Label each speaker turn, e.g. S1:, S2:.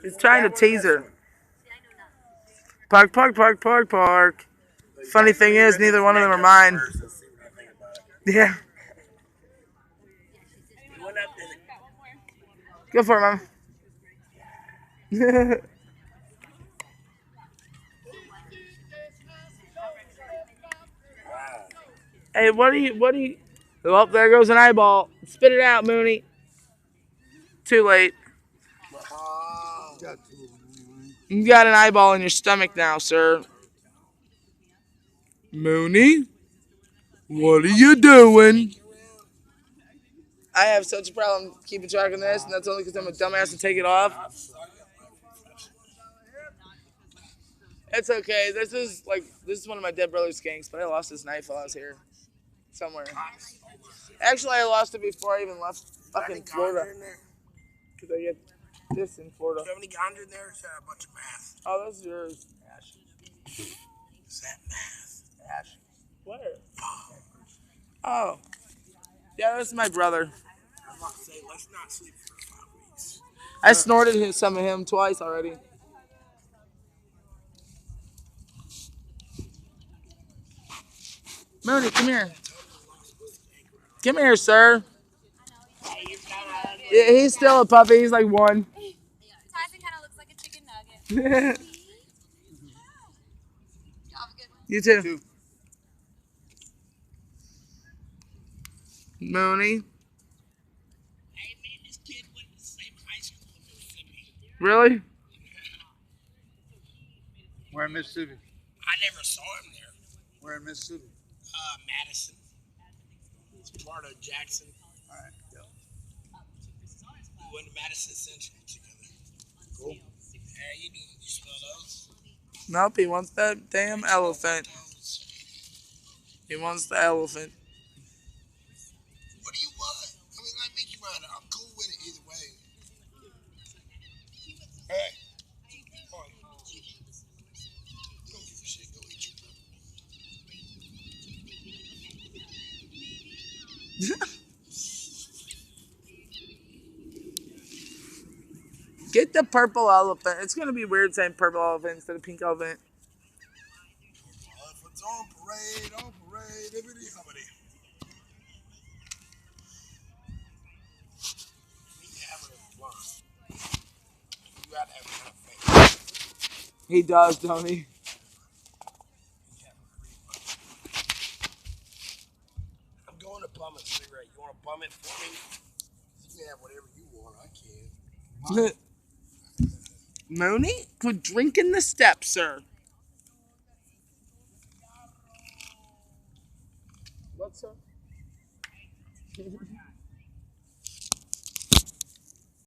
S1: He's trying to tease her. Park, park, park, park, park. Funny thing is, neither one of them are mine. Yeah. Go for it, Mom. Hey, what do you... Oh, there goes an eyeball. Spit it out, Mooney. Too late. You got an eyeball in your stomach now, sir. Mooney? What are you doing? I have such a problem keeping track of this, and that's only because I'm a dumbass and take it off. It's okay. This is one of my dead brother's skanks, but I lost this knife while I was here. Somewhere. Actually, I lost it before I even left fucking Florida. Because I get this in Florida.
S2: Do you have any ganja in there? Or is that a bunch of math?
S1: Oh, that's yours.
S2: Ash. Is that math? Ash.
S1: Where? Oh. Yeah, that's my brother.
S2: I was about to say, let's not sleep for 5 weeks.
S1: I snorted some of him twice already. Mooney, come here. Come here, sir. Yeah, he's still a puppy. He's like 1.
S3: Tyson kind of looks like a chicken nugget.
S1: You too. Mooney.
S2: Hey, man, this kid went to the same high school in Mississippi.
S1: Really?
S4: Where in Mississippi?
S2: I never saw him there.
S4: Where in Mississippi?
S2: Madison. It's part of Jackson.
S4: All right, go.
S2: We went to Madison Central together.
S4: Cool.
S2: How you doing? You smell those?
S1: Nope, he wants that damn elephant. He wants the elephant.
S2: What do you want? I mean, like, make you mind. I'm cool with it either way. Hey. Come on. Don't give a shit. Go eat your pepper.
S1: Get the purple elephant. It's gonna be weird saying purple elephant instead of pink elephant.
S2: Elephants on parade, hibbity hobbity. You have a blunt. You gotta have kind of faith.
S1: He does, don't he?
S2: I'm going to bum a cigarette. You want to bum it for me? You can have whatever you want. I can.
S1: Mooney, quit drinking the steps, sir. What, sir?